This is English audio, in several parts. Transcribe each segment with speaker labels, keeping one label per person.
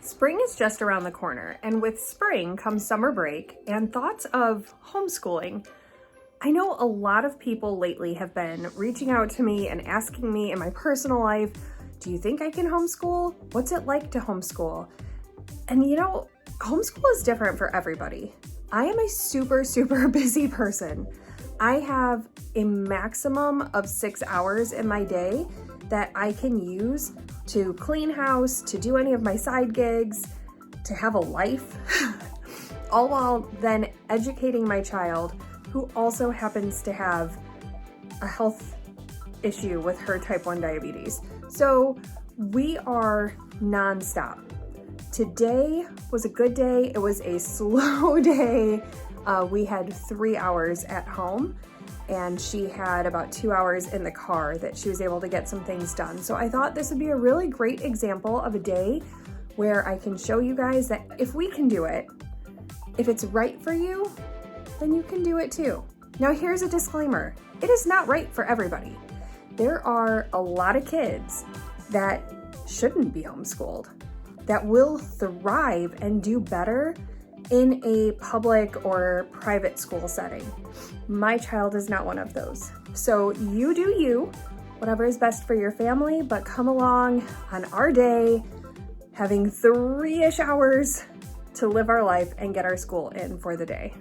Speaker 1: Spring is just around the corner, and with spring comes summer break and thoughts of homeschooling. I know a lot of people lately have been reaching out to me and asking me in my personal life, do you think I can homeschool? What's it like to homeschool? And you know, homeschool is different for everybody. I am a super busy person. I have a maximum of 6 hours in my day that I can use to clean house, to do any of my side gigs, to have a life, all while then educating my child who also happens to have a health issue with her type 1 diabetes. So we are nonstop. Today was a good day. It was a slow day. We had 3 hours at home, and she had about 2 hours in the car that she was able to get some things done. So I thought this would be a really great example of a day where I can show you guys that if we can do it, if it's right for you, then you can do it too. Now here's a disclaimer. It is not right for everybody. There are a lot of kids that shouldn't be homeschooled, that will thrive and do better in a public or private school setting. My child is not one of those. So you do you, whatever is best for your family, but come along on our day, having 3-ish hours to live our life and get our school in for the day.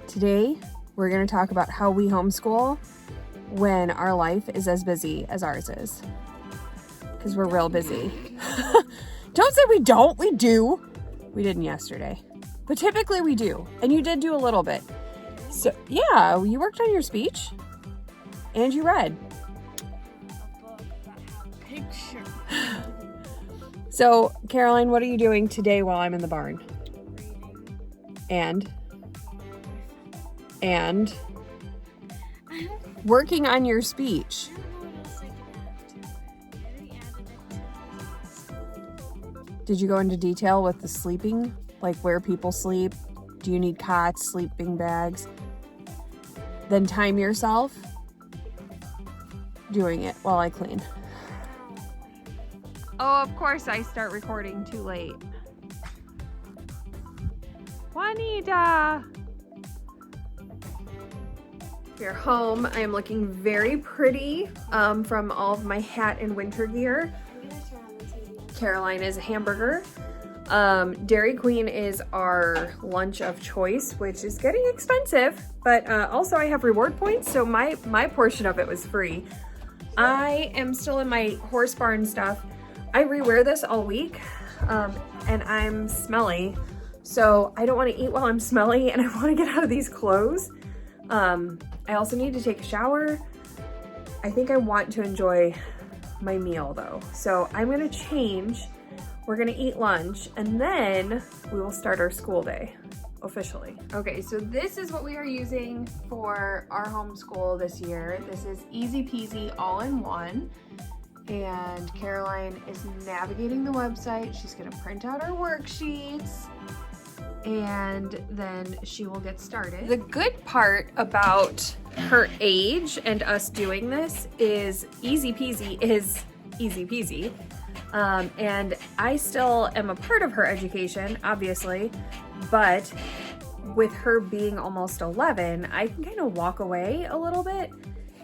Speaker 1: Today, we're gonna talk about how we homeschool when our life is as busy as ours is. Because we're real busy. Don't say we don't, we do. We didn't yesterday, but typically we do. And you did do a little bit. So yeah, you worked on your speech and you read.
Speaker 2: A book that had pictures.
Speaker 1: So Caroline, what are you doing today while I'm in the barn?
Speaker 2: Reading.
Speaker 1: And
Speaker 2: I don't
Speaker 1: working on your speech.
Speaker 2: know what else I can add to it. I already added it to
Speaker 1: Did you go into detail with the sleeping? Like where people sleep? Do you need cots, sleeping bags? Then time yourself doing it while I clean. Oh, of course I start recording too late. Juanita! We're home. I am looking very pretty from all of my hat and winter gear.
Speaker 2: I'm gonna turn on the TV.
Speaker 1: Caroline is a hamburger. Dairy Queen is our lunch of choice, which is getting expensive, but also I have reward points, so my portion of it was free. I am still in my horse barn stuff. I rewear this all week, and I'm smelly, so I don't want to eat while I'm smelly, and I want to get out of these clothes. I also need to take a shower. I think I want to enjoy my meal though. So I'm gonna change, we're gonna eat lunch, and then we will start our school day officially. Okay, so this is what we are using for our homeschool this year. This is easy peasy all-in-one. And Caroline is navigating the website. She's gonna print out our worksheets, and then she will get started. The good part about her age and us doing this is easy peasy is easy peasy. And I still am a part of her education, obviously, but with her being almost 11, I can kind of walk away a little bit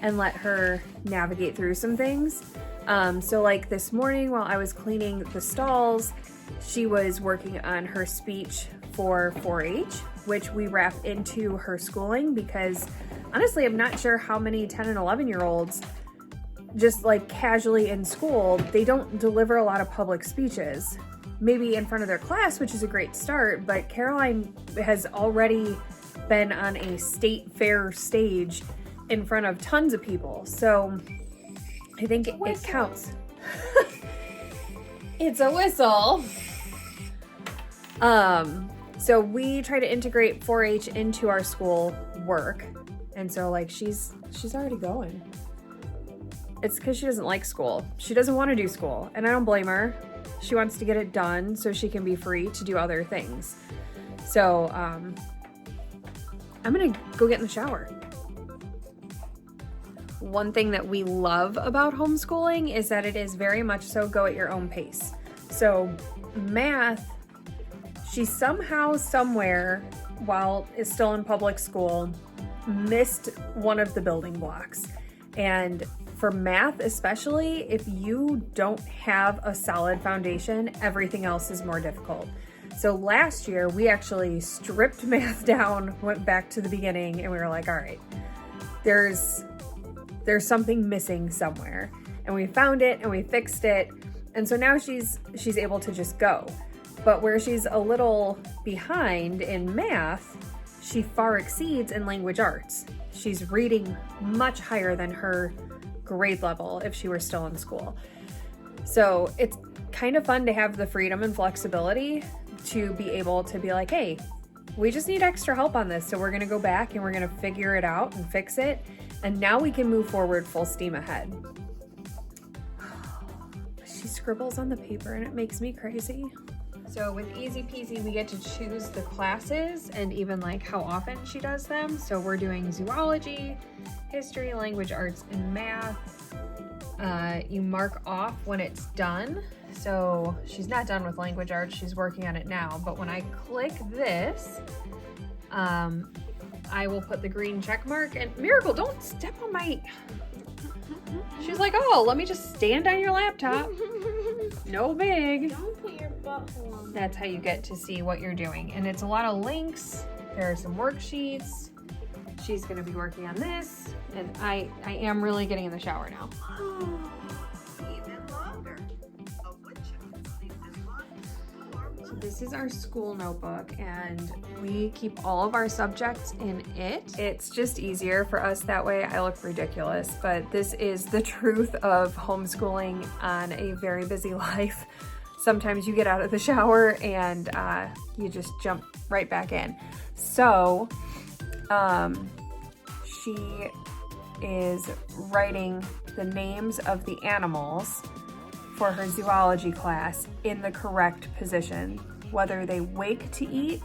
Speaker 1: and let her navigate through some things. So like this morning while I was cleaning the stalls, she was working on her speech for 4-H, which we wrap into her schooling, because honestly, I'm not sure how many 10 and 11-year-olds just like casually in school, they don't deliver a lot of public speeches. Maybe in front of their class, which is a great start, but Caroline has already been on a state fair stage in front of tons of people. So I think it counts. It's a whistle. So we try to integrate 4-H into our school work. And so like she's already going. It's because she doesn't like school. She doesn't want to do school, and I don't blame her. She wants to get it done so she can be free to do other things. So I'm gonna go get in the shower. One thing that we love about homeschooling is that it is very much so go at your own pace. So math, she somehow, somewhere, while is still in public school, missed one of the building blocks. And for math especially, if you don't have a solid foundation, everything else is more difficult. So last year, we actually stripped math down, went back to the beginning, and we were like, all right, there's something missing somewhere. And we found it and we fixed it. And so now she's able to just go. But where she's a little behind in math, she far exceeds in language arts. She's reading much higher than her grade level if she were still in school. So it's kind of fun to have the freedom and flexibility to be able to be like, hey, we just need extra help on this. So we're gonna go back and we're gonna figure it out and fix it. And now we can move forward full steam ahead. She scribbles on the paper and it makes me crazy. So with Easy Peasy, we get to choose the classes and even like how often she does them. So we're doing zoology, history, language arts, and math. You mark off when it's done. So she's not done with language arts, she's working on it now. But when I click this, I will put the green check mark. And Miracle, don't step on my... She's like, oh, let me just stand on your laptop. No big.
Speaker 2: Don't put your butthole on.
Speaker 1: That's how you get to see what you're doing. And it's a lot of links. There are some worksheets. She's gonna be working on this. And I am really getting in the shower now.
Speaker 3: Even longer. A woodchuck sleep is longer.
Speaker 1: So this is our school notebook and we keep all of our subjects in it. It's just easier for us that way. I look ridiculous, but this is the truth of homeschooling on a very busy life. Sometimes you get out of the shower and you just jump right back in. So she is writing the names of the animals for her zoology class in the correct position, whether they wake to eat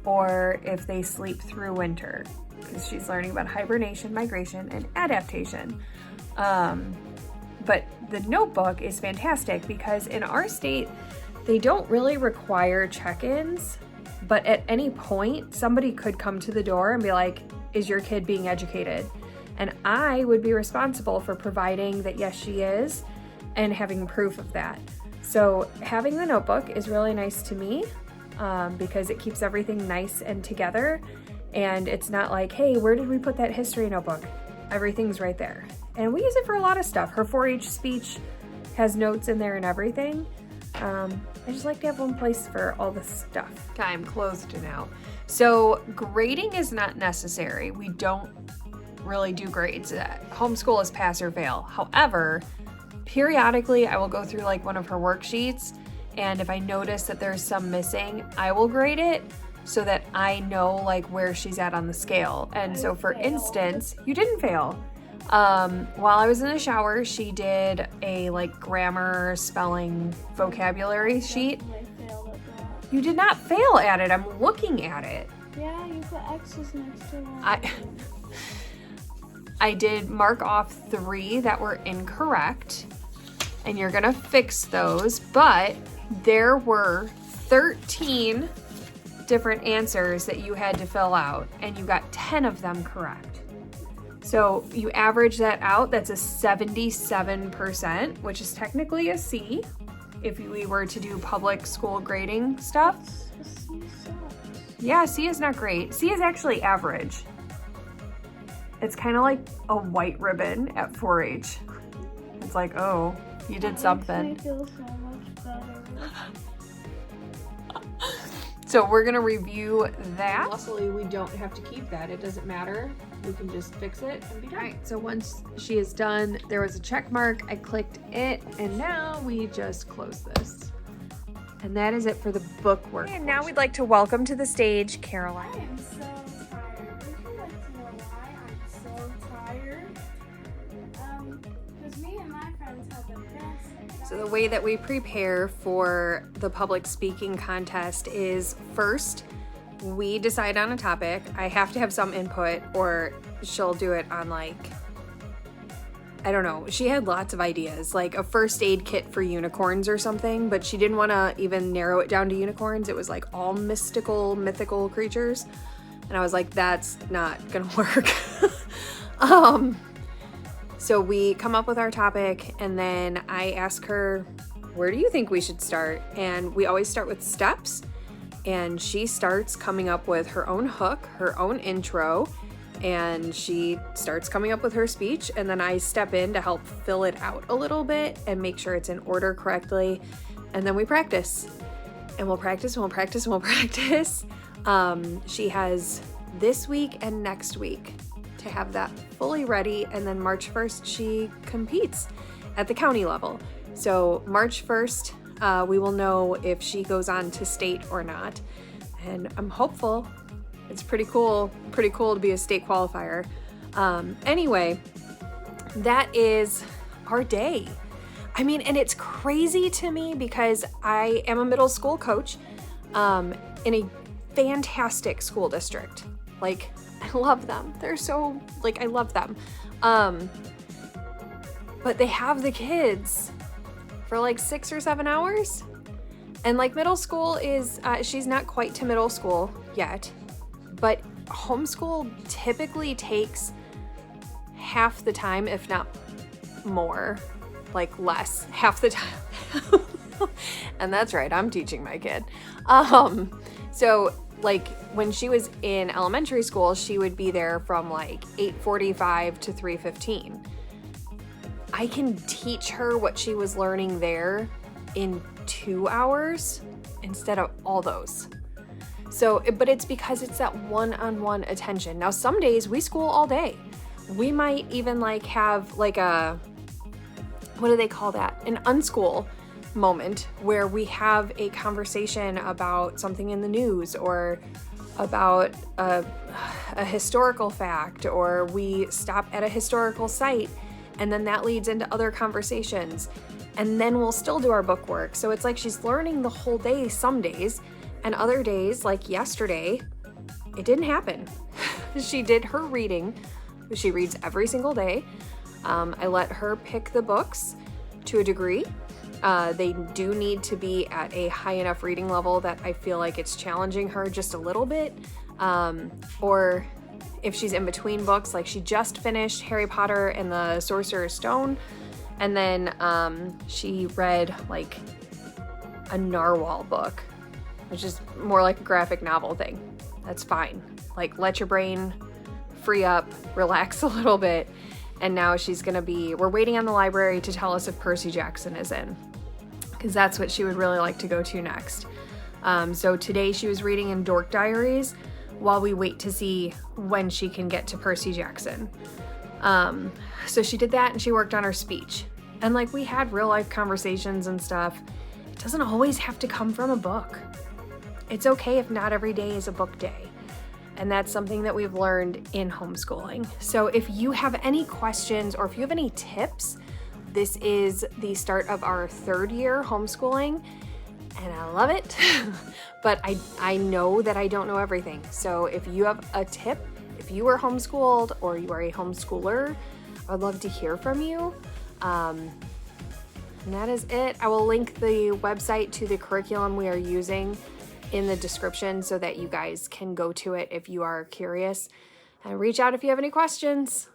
Speaker 1: or if they sleep through winter, because she's learning about hibernation, migration, and adaptation. But the notebook is fantastic because in our state, they don't really require check-ins, but at any point, somebody could come to the door and be like, is your kid being educated? And I would be responsible for providing that yes, she is, and having proof of that. So having the notebook is really nice to me because it keeps everything nice and together. And it's not like, hey, where did we put that history notebook? Everything's right there. And we use it for a lot of stuff. Her 4-H speech has notes in there and everything. I just like to have one place for all the stuff. Okay, I'm closed now. So grading is not necessary. We don't really do grades. Homeschool is pass or fail. However, periodically I will go through like one of her worksheets, and if I notice that there's some missing, I will grade it so that I know like where she's at on the scale. And so for instance, you didn't fail. While I was in the shower, she did a like grammar, spelling, vocabulary sheet.
Speaker 2: I failed at that.
Speaker 1: You did not fail at it. I'm looking at it.
Speaker 2: Yeah, you put X's next to one.
Speaker 1: I did mark off 3 that were incorrect, and you're gonna fix those, but there were 13 different answers that you had to fill out, and you got 10 of them correct. So you average that out, that's a 77%, which is technically a C if we were to do public school grading stuff.
Speaker 2: C sucks.
Speaker 1: Yeah, C is not great. C is actually average. It's kind of like a white ribbon at 4-H. It's like, oh, you did something.
Speaker 2: Makes me feel so much better.
Speaker 1: So we're gonna review that. Luckily, we don't have to keep that. It doesn't matter. We can just fix it and be done. All right, so once she is done, there was a check mark. I clicked it, and now we just close this. And that is it for the book work. And now we'd like to welcome to the stage
Speaker 2: I
Speaker 1: Caroline.
Speaker 2: am so tired. Would you like to know why I'm so tired? Because me and my friends have the best.
Speaker 1: So the way that we prepare for the public speaking contest is first, we decide on a topic. I have to have some input or she'll do it on like I don't know, she had lots of ideas, like a first aid kit for unicorns or something, but she didn't want to even narrow it down to unicorns. It was like all mythical creatures. And I was like, that's not gonna work. So we come up with our topic, and then I ask her, where do you think we should start? And we always start with steps, and she starts coming up with her own hook, her own intro, and she starts coming up with her speech, and then I step in to help fill it out a little bit and make sure it's in order correctly, and then we practice. And we'll practice, and we'll practice, and we'll practice. She has this week and next week to have that fully ready, and then March 1st she competes at the county level. So March 1st we will know if she goes on to state or not, and I'm hopeful. It's pretty cool to be a state qualifier. Anyway, that is our day. I mean, and it's crazy to me because I am a middle school coach in a fantastic school district. Like, I love them. They're so, like, I love them. But they have the kids for like 6 or 7 hours. And like middle school is, she's not quite to middle school yet, but homeschool typically takes half the time, if not more, like less, half the time. And that's right, I'm teaching my kid. So like when she was in elementary school, she would be there from like 8:45 to 3:15. I can teach her what she was learning there in 2 hours instead of all those. So, but it's because it's that one-on-one attention. Now, some days we school all day. We might even like have like a, what do they call that? An unschool moment where we have a conversation about something in the news or about a historical fact, or we stop at a historical site, and then that leads into other conversations, and then we'll still do our book work. So it's like she's learning the whole day some days, and other days, like yesterday, it didn't happen. She did her reading. She reads every single day. I let her pick the books to a degree. They do need to be at a high enough reading level that I feel like it's challenging her just a little bit. Or if she's in between books, like she just finished Harry Potter and the Sorcerer's Stone, and then she read like a narwhal book, which is more like a graphic novel thing. That's fine. Like, let your brain free up, relax a little bit. And now she's gonna be, we're waiting on the library to tell us if Percy Jackson is in, because that's what she would really like to go to next. So today she was reading in Dork Diaries while we wait to see when she can get to Percy Jackson. So she did that, and she worked on her speech. And like, we had real life conversations and stuff. It doesn't always have to come from a book. It's okay if not every day is a book day. And that's something that we've learned in homeschooling. So if you have any questions or if you have any tips, this is the start of our 3rd year homeschooling, and I love it. But I know that I don't know everything. So if you have a tip, if you were homeschooled or you are a homeschooler, I'd love to hear from you. And that is it. I will link the website to the curriculum we are using in the description so that you guys can go to it if you are curious, and reach out if you have any questions.